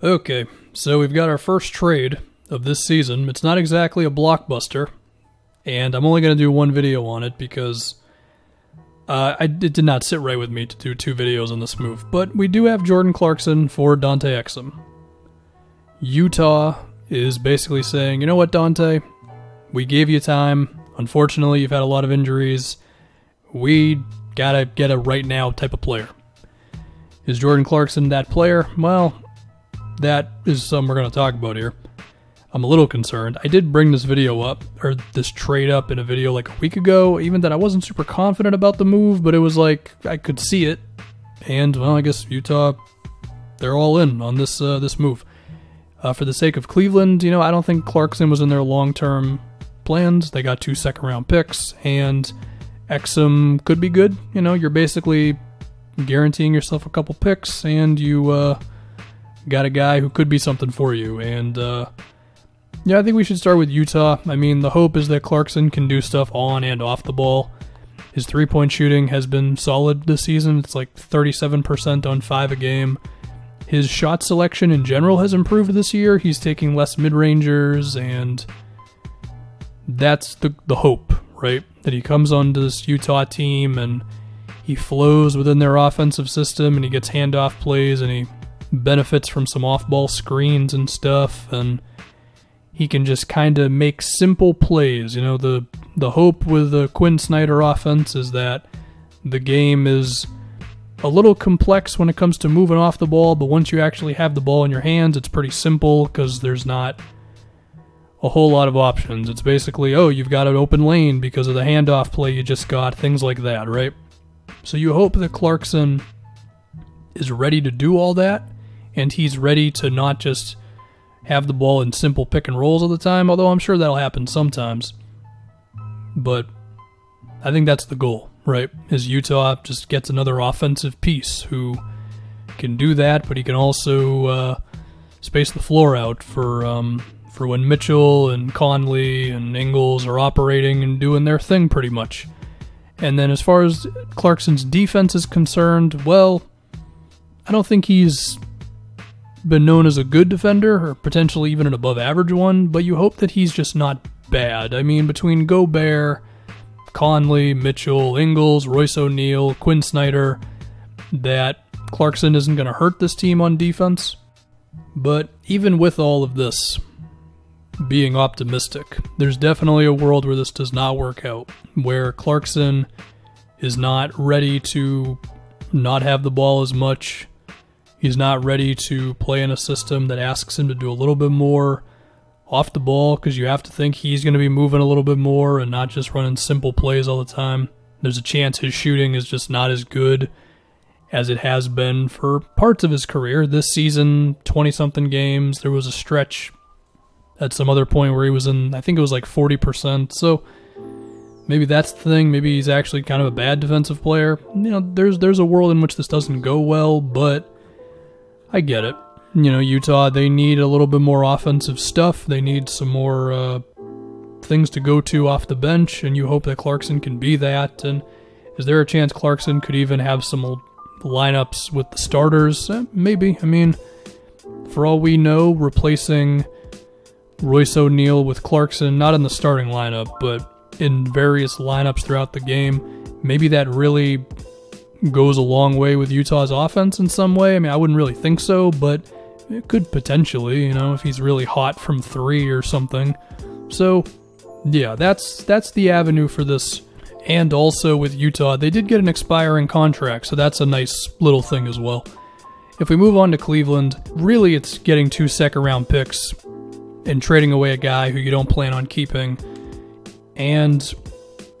Okay, so we've got our first trade of this season. It's not exactly a blockbuster, and I'm only going to do one video on it because it did not sit right with me to do 2 videos on this move. But we do have Jordan Clarkson for Dante Exum. Utah is basically saying, you know what, Dante? We gave you time. Unfortunately, you've had a lot of injuries. We gotta get a right-now type of player. Is Jordan Clarkson that player? Well, that is something we're going to talk about here. I'm a little concerned. I did bring this video up, or this trade up in a video like a week ago, even that I wasn't super confident about the move, but it was like, I could see it. And, well, I guess Utah, they're all in on this this move. For the sake of Cleveland, you know, I don't think Clarkson was in their long-term plans. They got 2 second-round picks, and Exum could be good. You know, you're basically guaranteeing yourself a couple picks, and you got a guy who could be something for you. And yeah, I think we should start with Utah. I mean, the hope is that Clarkson can do stuff on and off the ball. His three-point shooting has been solid this season. It's like 37% on 5 a game. His shot selection in general has improved this year. He's taking less mid-rangers, and that's the hope, right? That he comes onto this Utah team and he flows within their offensive system, and he gets handoff plays, and he benefits from some off-ball screens and stuff, and he can just kind of make simple plays. You know, the hope with the Quinn Snyder offense is that the game is a little complex when it comes to moving off the ball, but once you actually have the ball in your hands, it's pretty simple because there's not a whole lot of options. It's basically, oh, you've got an open lane because of the handoff play you just got, things like that, right? So you hope that Clarkson is ready to do all that, and he's ready to not just have the ball in simple pick and rolls all the time, although I'm sure that'll happen sometimes. But I think that's the goal, right? Is Utah just gets another offensive piece who can do that, but he can also space the floor out for when Mitchell and Conley and Ingles are operating and doing their thing pretty much. And then as far as Clarkson's defense is concerned, well, I don't think he's been known as a good defender, or potentially even an above-average one, but you hope that he's just not bad. I mean, between Gobert, Conley, Mitchell, Ingles, Royce O'Neal, Quinn Snyder, that Clarkson isn't going to hurt this team on defense. But even with all of this, being optimistic, there's definitely a world where this does not work out, where Clarkson is not ready to not have the ball as much. He's not ready to play in a system that asks him to do a little bit more off the ball, because you have to think he's going to be moving a little bit more and not just running simple plays all the time. There's a chance his shooting is just not as good as it has been for parts of his career. This season, 20-something games, there was a stretch at some other point where he was in, I think it was like 40%. So maybe that's the thing. Maybe he's actually kind of a bad defensive player. You know, there's a world in which this doesn't go well, but I get it. You know, Utah, they need a little bit more offensive stuff. They need some more things to go to off the bench, and you hope that Clarkson can be that. And is there a chance Clarkson could even have some lineups with the starters? Maybe. I mean, for all we know, replacing Royce O'Neal with Clarkson, not in the starting lineup, but in various lineups throughout the game, maybe that really goes a long way with Utah's offense in some way. I mean, I wouldn't really think so, but it could potentially, you know, if he's really hot from 3 or something. So, yeah, that's the avenue for this. And also with Utah, they did get an expiring contract, so that's a nice little thing as well. If we move on to Cleveland, really it's getting 2 second-round picks and trading away a guy who you don't plan on keeping. And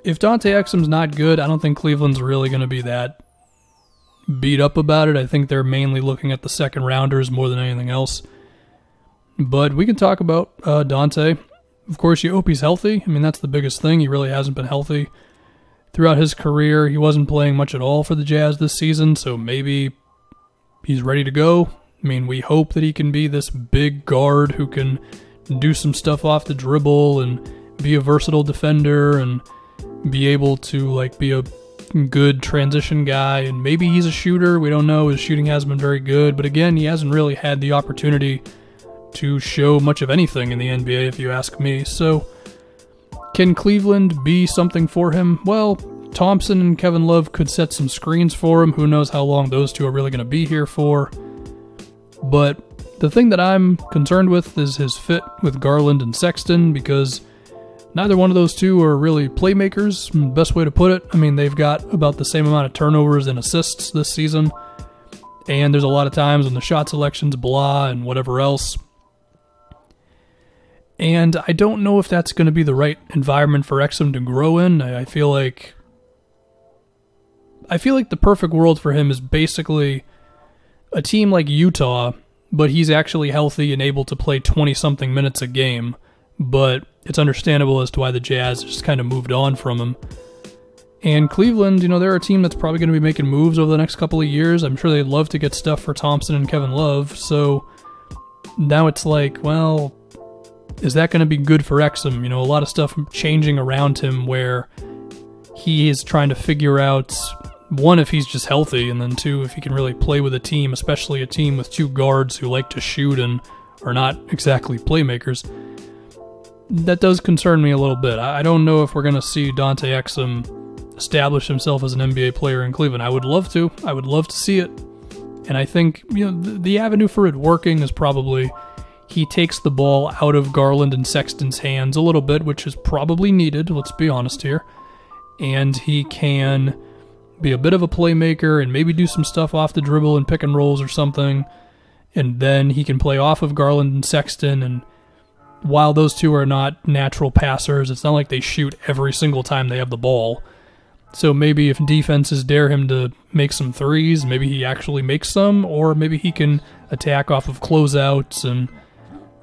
if Dante Exum's not good, I don't think Cleveland's really going to be that beat up about it. I think they're mainly looking at the second rounders more than anything else. But we can talk about Dante. Of course, you hope he's healthy. I mean, that's the biggest thing. He really hasn't been healthy throughout his career. He wasn't playing much at all for the Jazz this season, so maybe he's ready to go. I mean, we hope that he can be this big guard who can do some stuff off the dribble and be a versatile defender and be able to, like, be a good transition guy, and maybe he's a shooter. We don't know. His shooting hasn't been very good, but again, he hasn't really had the opportunity to show much of anything in the NBA, if you ask me. So, can Cleveland be something for him? Well, Thompson and Kevin Love could set some screens for him. Who knows how long those two are really going to be here for. But the thing that I'm concerned with is his fit with Garland and Sexton, because neither one of those two are really playmakers, best way to put it. I mean, they've got about the same amount of turnovers and assists this season, and there's a lot of times when the shot selection's blah and whatever else. And I don't know if that's going to be the right environment for Exum to grow in. I feel like the perfect world for him is basically a team like Utah, but he's actually healthy and able to play 20-something minutes a game. But it's understandable as to why the Jazz just kind of moved on from him. And Cleveland, they're a team that's probably going to be making moves over the next couple of years. I'm sure they'd love to get stuff for Thompson and Kevin Love. So now it's like, well, is that going to be good for Exum? A lot of stuff changing around him where he is trying to figure out, one, if he's just healthy, and then two, if he can really play with a team, especially a team with two guards who like to shoot and are not exactly playmakers. That does concern me a little bit. I don't know if we're going to see Dante Exum establish himself as an NBA player in Cleveland. I would love to. I would love to see it. And I think, the avenue for it working is probably he takes the ball out of Garland and Sexton's hands a little bit, which is probably needed, let's be honest here. And he can be a bit of a playmaker and maybe do some stuff off the dribble and pick and rolls or something. And then he can play off of Garland and Sexton. And while those two are not natural passers, it's not like they shoot every single time they have the ball. So maybe if defenses dare him to make some threes, maybe he actually makes some, or maybe he can attack off of closeouts and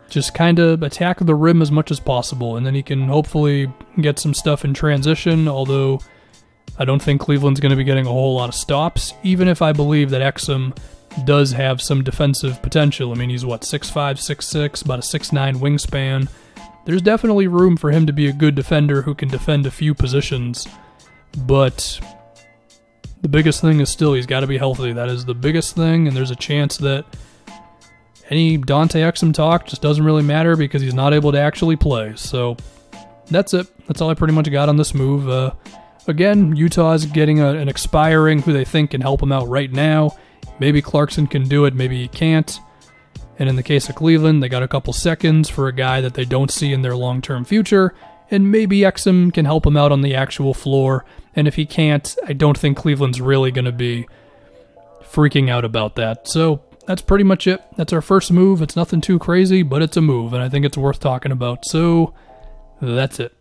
just kind of attack the rim as much as possible, and then he can hopefully get some stuff in transition, although I don't think Cleveland's going to be getting a whole lot of stops, even if I believe that Exum does have some defensive potential. I mean, he's 6'5", 6'6", about a 6'9" wingspan. There's definitely room for him to be a good defender who can defend a few positions, but the biggest thing is still he's got to be healthy. That is the biggest thing, and there's a chance that any Dante Exum talk just doesn't really matter because he's not able to actually play. So that's it. That's all I pretty much got on this move. Again, Utah is getting an expiring who they think can help him out right now. Maybe Clarkson can do it, maybe he can't. And in the case of Cleveland, they got a couple seconds for a guy that they don't see in their long-term future. And maybe Exum can help him out on the actual floor. And if he can't, I don't think Cleveland's really going to be freaking out about that. So that's pretty much it. That's our first move. It's nothing too crazy, but it's a move, and I think it's worth talking about. So that's it.